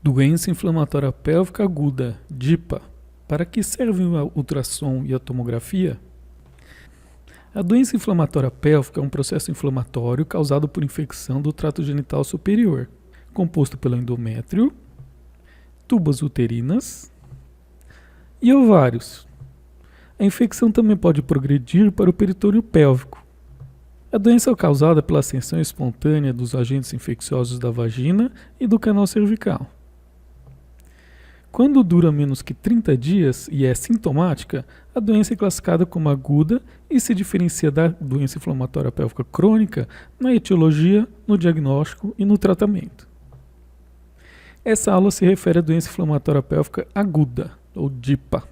Doença inflamatória pélvica aguda, DIPA. Para que servem o ultrassom e a tomografia? A doença inflamatória pélvica é um processo inflamatório causado por infecção do trato genital superior, composto pelo endométrio, tubas uterinas e ovários. A infecção também pode progredir para o peritônio pélvico. A doença é causada pela ascensão espontânea dos agentes infecciosos da vagina e do canal cervical. Quando dura menos que 30 dias e é sintomática, a doença é classificada como aguda e se diferencia da doença inflamatória pélvica crônica na etiologia, no diagnóstico e no tratamento. Essa aula se refere à doença inflamatória pélvica aguda, ou DIPA.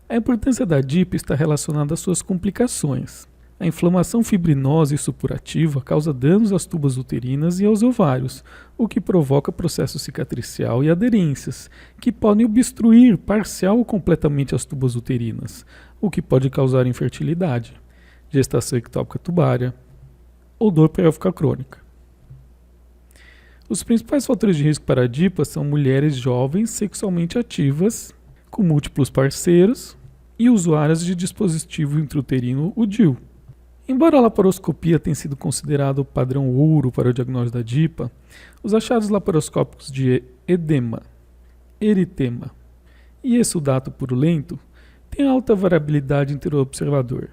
A importância da DIPA está relacionada às suas complicações. A inflamação fibrinosa e supurativa causa danos às tubas uterinas e aos ovários, o que provoca processo cicatricial e aderências, que podem obstruir parcial ou completamente as tubas uterinas, o que pode causar infertilidade, gestação ectópica tubária ou dor pélvica crônica. Os principais fatores de risco para a DIPA são mulheres jovens sexualmente ativas, com múltiplos parceiros e usuárias de dispositivo intrauterino, o DIU. Embora a laparoscopia tenha sido considerada o padrão ouro para o diagnóstico da DIPA, os achados laparoscópicos de edema, eritema e exudato purulento têm alta variabilidade interobservador.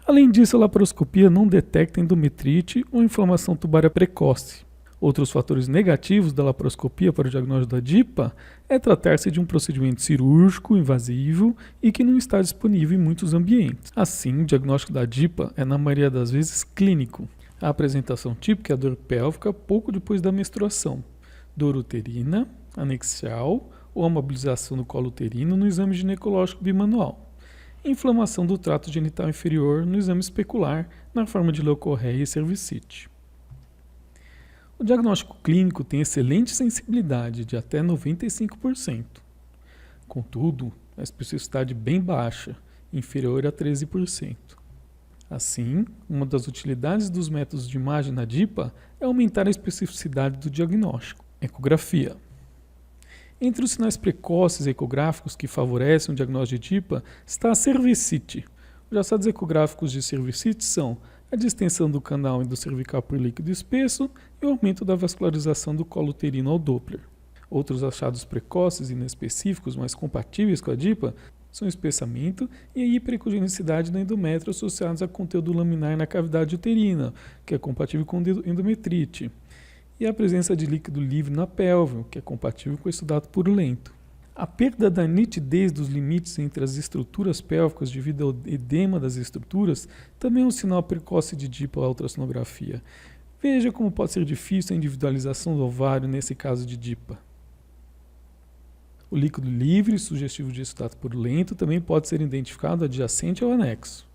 Além disso, a laparoscopia não detecta endometrite ou inflamação tubária precoce. Outros fatores negativos da laparoscopia para o diagnóstico da DIPA é tratar-se de um procedimento cirúrgico invasivo e que não está disponível em muitos ambientes. Assim, o diagnóstico da DIPA é, na maioria das vezes, clínico. A apresentação típica é a dor pélvica pouco depois da menstruação, dor uterina, anexial ou a mobilização do colo uterino no exame ginecológico bimanual. Inflamação do trato genital inferior no exame especular, na forma de leucorreia e cervicite. O diagnóstico clínico tem excelente sensibilidade, de até 95%. Contudo, a especificidade bem baixa, inferior a 13%. Assim, uma das utilidades dos métodos de imagem na DIPA é aumentar a especificidade do diagnóstico. Ecografia. Entre os sinais precoces ecográficos que favorecem o diagnóstico de DIPA está a cervicite. Os achados ecográficos de cervicite são a distensão do canal endocervical por líquido espesso e o aumento da vascularização do colo uterino ao Doppler. Outros achados precoces e inespecíficos, mas compatíveis com a DIPA, são o espessamento e a hiperecogenicidade do endométrio associados a conteúdo laminar na cavidade uterina, que é compatível com endometrite, e a presença de líquido livre na pelve, que é compatível com o exudato purulento. A perda da nitidez dos limites entre as estruturas pélvicas devido ao edema das estruturas também é um sinal precoce de DIPA ou ultrassonografia. Veja como pode ser difícil a individualização do ovário nesse caso de DIPA. O líquido livre, sugestivo de exudato purulento, também pode ser identificado adjacente ao anexo.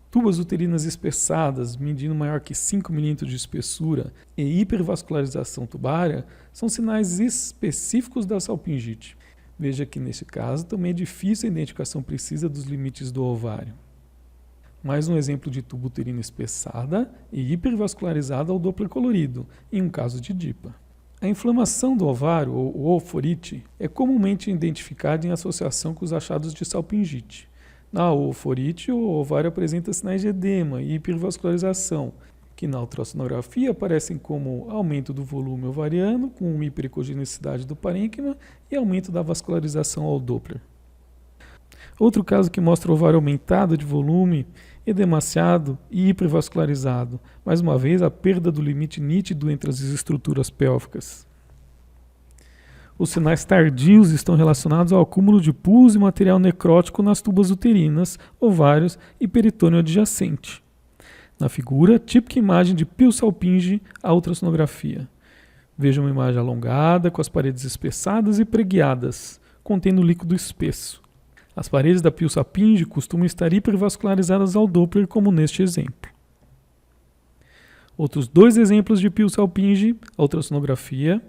Tubas uterinas espessadas, medindo maior que 5 mm de espessura, e hipervascularização tubária são sinais específicos da salpingite. Veja que, nesse caso, também é difícil a identificação precisa dos limites do ovário. Mais um exemplo de tuba uterina espessada e hipervascularizada ao Doppler colorido, em um caso de DIPA. A inflamação do ovário, ou ooforite, é comumente identificada em associação com os achados de salpingite. Na ooforite, o ovário apresenta sinais de edema e hipervascularização, que na ultrassonografia aparecem como aumento do volume ovariano, com hiperecogenicidade do parênquima e aumento da vascularização ao Doppler. Outro caso que mostra o ovário aumentado de volume, edemaciado e hipervascularizado. Mais uma vez, a perda do limite nítido entre as estruturas pélvicas. Os sinais tardios estão relacionados ao acúmulo de pus e material necrótico nas tubas uterinas, ovários e peritônio adjacente. Na figura, típica imagem de pio-salpinge à ultrassonografia. Veja uma imagem alongada, com as paredes espessadas e preguiadas, contendo líquido espesso. As paredes da pio-salpinge costumam estar hipervascularizadas ao Doppler, como neste exemplo. Outros dois exemplos de pio-salpinge, a ultrassonografia,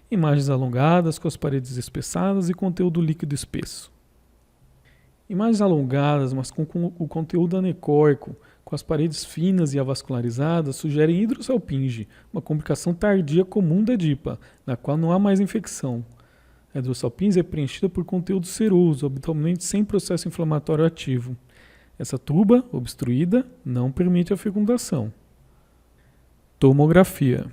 imagens alongadas com as paredes espessadas e conteúdo líquido espesso. Imagens alongadas, mas com o conteúdo anecóico, com as paredes finas e avascularizadas sugerem hidrossalpinge, uma complicação tardia comum da DIPA, na qual não há mais infecção. A hidrossalpinge é preenchida por conteúdo seroso, habitualmente sem processo inflamatório ativo. Essa tuba, obstruída, não permite a fecundação. Tomografia.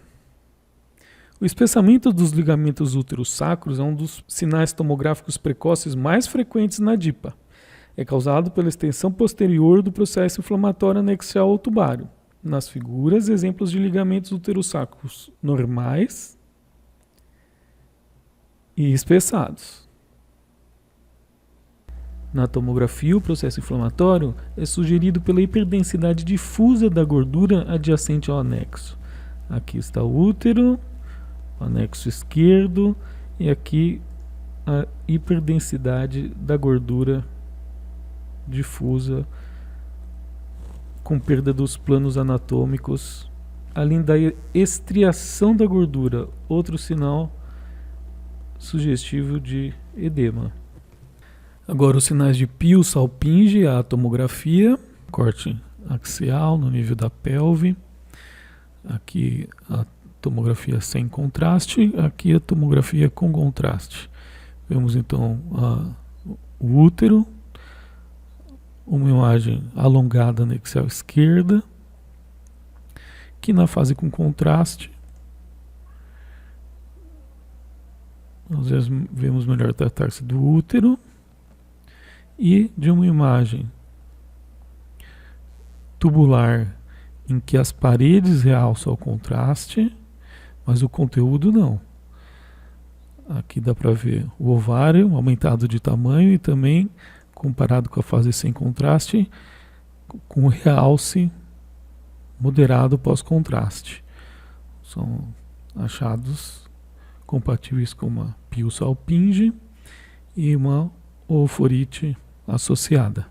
O espessamento dos ligamentos útero-sacros é um dos sinais tomográficos precoces mais frequentes na DIPA. É causado pela extensão posterior do processo inflamatório anexial ao tubário. Nas figuras, exemplos de ligamentos útero-sacros normais e espessados. Na tomografia, o processo inflamatório é sugerido pela hiperdensidade difusa da gordura adjacente ao anexo. Aqui está o útero, o anexo esquerdo, e aqui a hiperdensidade da gordura difusa com perda dos planos anatômicos, além da estriação da gordura, outro sinal sugestivo de edema. Agora os sinais de Pio-Salpinge, a tomografia, corte axial no nível da pelve, aqui a tomografia sem contraste, aqui a tomografia com contraste. Vemos então o útero, uma imagem alongada na axial esquerda, que na fase com contraste nós vemos melhor tratar-se do útero, e de uma imagem tubular em que as paredes realçam o contraste, mas o conteúdo não. Aqui dá para ver o ovário aumentado de tamanho e também, comparado com a fase sem contraste, com realce moderado pós-contraste. São achados compatíveis com uma Pio-Salpinge e uma oforite associada.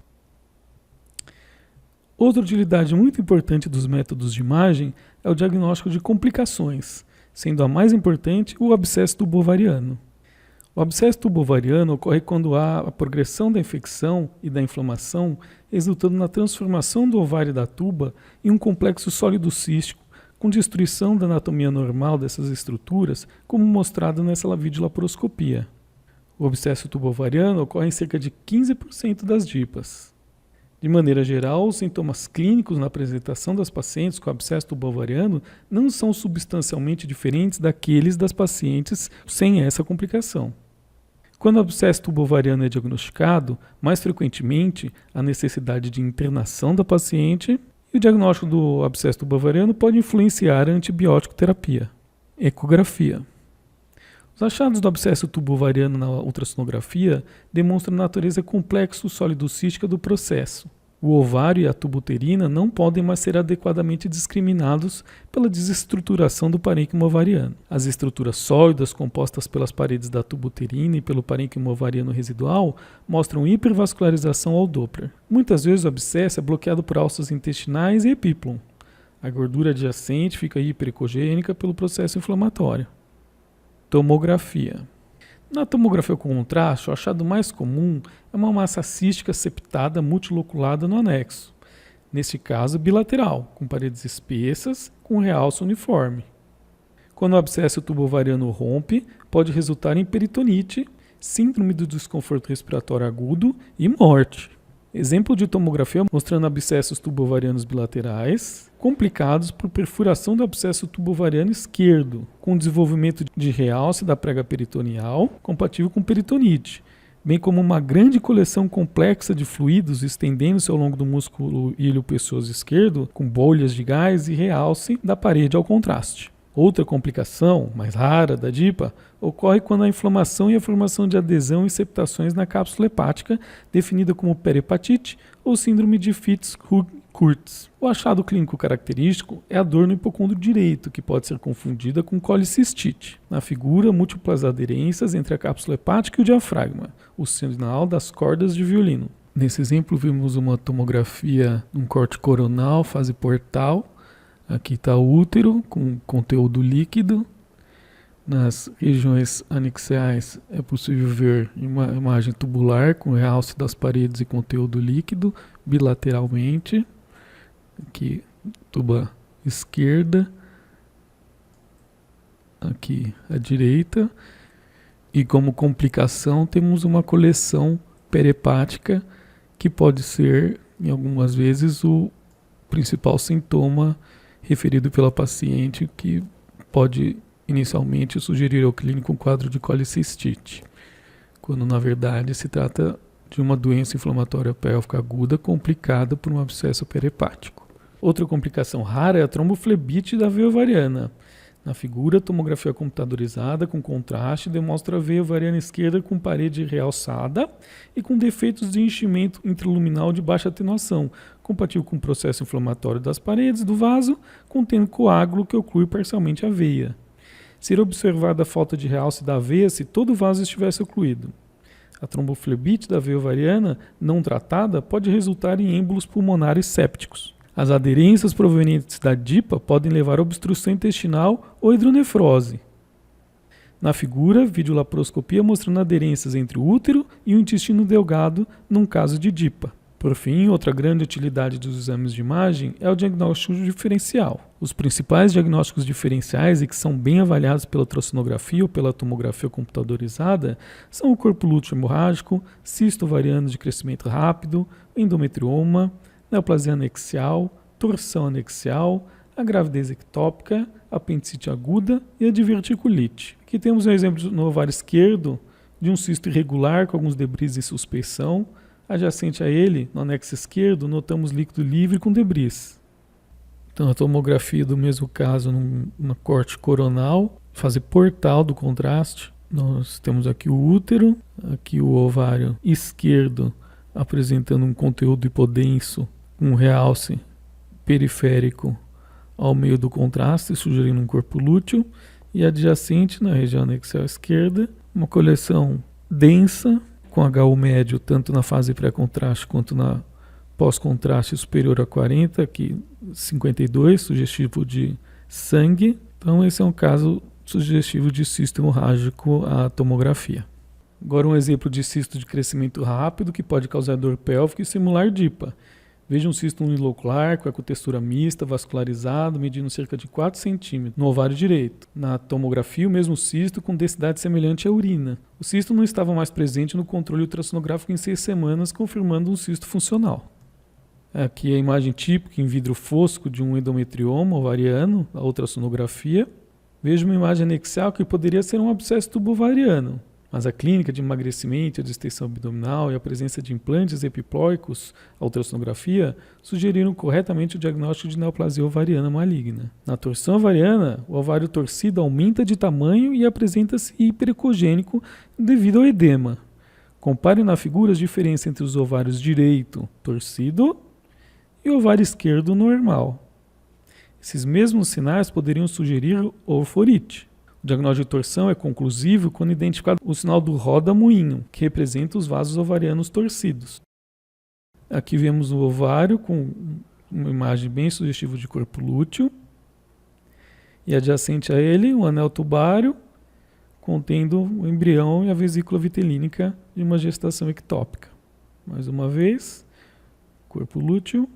Outra utilidade muito importante dos métodos de imagem é o diagnóstico de complicações, sendo a mais importante o abscesso tubovariano. O abscesso tubovariano ocorre quando há a progressão da infecção e da inflamação, resultando na transformação do ovário da tuba em um complexo sólido cístico, com destruição da anatomia normal dessas estruturas, como mostrado nessa videolaparoscopia. O abscesso tubovariano ocorre em cerca de 15% das DIPAs. De maneira geral, os sintomas clínicos na apresentação das pacientes com abscesso tubovariano não são substancialmente diferentes daqueles das pacientes sem essa complicação. Quando o abscesso tubovariano é diagnosticado, mais frequentemente há necessidade de internação da paciente, e o diagnóstico do abscesso tubovariano pode influenciar a antibiótico terapia. Ecografia. Os achados do abscesso tubovariano na ultrassonografia demonstram a natureza complexa sólido-cística do processo. O ovário e a tuba uterina não podem mais ser adequadamente discriminados pela desestruturação do parênquima ovariano. As estruturas sólidas compostas pelas paredes da tuba uterina e pelo parênquima ovariano residual mostram hipervascularização ao Doppler. Muitas vezes o abscesso é bloqueado por alças intestinais e epíplon. A gordura adjacente fica hiperecogênica pelo processo inflamatório. Tomografia. Na tomografia com contraste, o achado mais comum é uma massa cística septada multiloculada no anexo. Neste caso, bilateral, com paredes espessas, com realce uniforme. Quando o abscesso tubovariano rompe, pode resultar em peritonite, síndrome do desconforto respiratório agudo e morte. Exemplo de tomografia mostrando abscessos tubovarianos bilaterais, complicados por perfuração do abscesso tubovariano esquerdo, com desenvolvimento de realce da prega peritoneal, compatível com peritonite, bem como uma grande coleção complexa de fluidos estendendo-se ao longo do músculo ilho-pescoço esquerdo, com bolhas de gás e realce da parede ao contraste. Outra complicação, mais rara, da DIPA, ocorre quando há inflamação e a formação de adesão e septações na cápsula hepática, definida como perihepatite ou síndrome de Fitz-Kurtz. O achado clínico característico é a dor no hipocôndrio direito, que pode ser confundida com colicistite. Na figura, múltiplas aderências entre a cápsula hepática e o diafragma, o sinal das cordas de violino. Nesse exemplo, vimos uma tomografia, um corte coronal, fase portal. Aqui está o útero com conteúdo líquido. Nas regiões anexiais é possível ver uma imagem tubular com realce das paredes e conteúdo líquido bilateralmente. Aqui, tuba esquerda, aqui à direita, e como complicação temos uma coleção perihepática que pode ser, em algumas vezes, o principal sintoma referido pela paciente, que pode inicialmente sugerir ao clínico um quadro de colicistite, quando na verdade se trata de uma doença inflamatória pélvica aguda complicada por um abscesso perihepático. Outra complicação rara é a tromboflebite da veia ovariana. Na figura, a tomografia computadorizada com contraste demonstra a veia ovariana esquerda com parede realçada e com defeitos de enchimento intraluminal de baixa atenuação, compatível com o processo inflamatório das paredes do vaso, contendo coágulo que oclui parcialmente a veia. Seria observada a falta de realce da veia se todo o vaso estivesse ocluído. A tromboflebite da veia ovariana não tratada pode resultar em êmbolos pulmonares sépticos. As aderências provenientes da DIPA podem levar a obstrução intestinal ou hidronefrose. Na figura, videolaparoscopia mostrando aderências entre o útero e o intestino delgado num caso de DIPA. Por fim, outra grande utilidade dos exames de imagem é o diagnóstico diferencial. Os principais diagnósticos diferenciais e que são bem avaliados pela ultrassonografia ou pela tomografia computadorizada são o corpo lúteo hemorrágico, cisto ovariano de crescimento rápido, endometrioma, neoplasia anexial, torção anexial, a gravidez ectópica, apendicite aguda e a diverticulite. Aqui temos um exemplo no ovário esquerdo de um cisto irregular com alguns debris em suspeição. Adjacente a ele, no anexo esquerdo, notamos líquido livre com debris. Então, a tomografia do mesmo caso numa corte coronal, fase portal do contraste. Nós temos aqui o útero, aqui o ovário esquerdo apresentando um conteúdo hipodenso, um realce periférico ao meio do contraste, sugerindo um corpo lúteo, e adjacente, na região anexial esquerda, uma coleção densa, com HU médio tanto na fase pré-contraste quanto na pós-contraste superior a 40, aqui 52, sugestivo de sangue. Então esse é um caso sugestivo de cisto hemorrágico à tomografia. Agora um exemplo de cisto de crescimento rápido que pode causar dor pélvica e simular DIPA. Veja um cisto unilocular com ecotextura mista, vascularizado, medindo cerca de 4 cm no ovário direito. Na tomografia, o mesmo cisto com densidade semelhante à urina. O cisto não estava mais presente no controle ultrassonográfico em 6 semanas, confirmando um cisto funcional. Aqui é a imagem típica em vidro fosco de um endometrioma ovariano, a ultrassonografia. Veja uma imagem anexial que poderia ser um abscesso tubo-ovariano. Mas a clínica de emagrecimento, a distensão abdominal e a presença de implantes epiplóicos, a ultrassonografia, sugeriram corretamente o diagnóstico de neoplasia ovariana maligna. Na torção ovariana, o ovário torcido aumenta de tamanho e apresenta-se hiperecogênico devido ao edema. Compare na figura as diferenças entre os ovários direito torcido e o ovário esquerdo normal. Esses mesmos sinais poderiam sugerir orforite. O diagnóstico de torção é conclusivo quando identificado o sinal do roda-moinho, que representa os vasos ovarianos torcidos. Aqui vemos o ovário com uma imagem bem sugestiva de corpo lúteo. E adjacente a ele, um anel tubário contendo o embrião e a vesícula vitelínica de uma gestação ectópica. Mais uma vez, corpo lúteo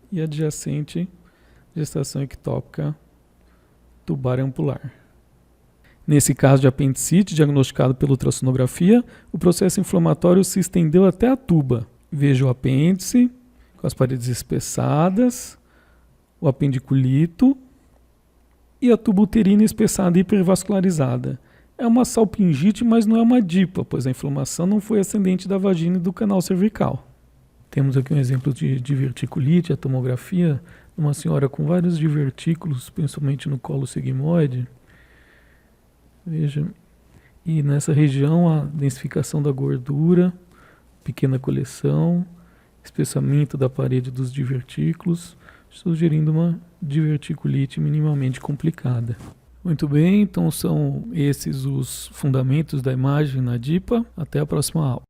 e adjacente, gestação ectópica tubária ampular. Nesse caso de apendicite, diagnosticado pela ultrassonografia, o processo inflamatório se estendeu até a tuba. Veja o apêndice, com as paredes espessadas, o apendiculito e a tuba uterina espessada e hipervascularizada. É uma salpingite, mas não é uma DIPA, pois a inflamação não foi ascendente da vagina e do canal cervical. Temos aqui um exemplo de diverticulite, a tomografia, uma senhora com vários divertículos, principalmente no colo sigmoide. Veja, e nessa região a densificação da gordura, pequena coleção, espessamento da parede dos divertículos, sugerindo uma diverticulite minimamente complicada. Muito bem, então são esses os fundamentos da imagem na DIPA. Até a próxima aula.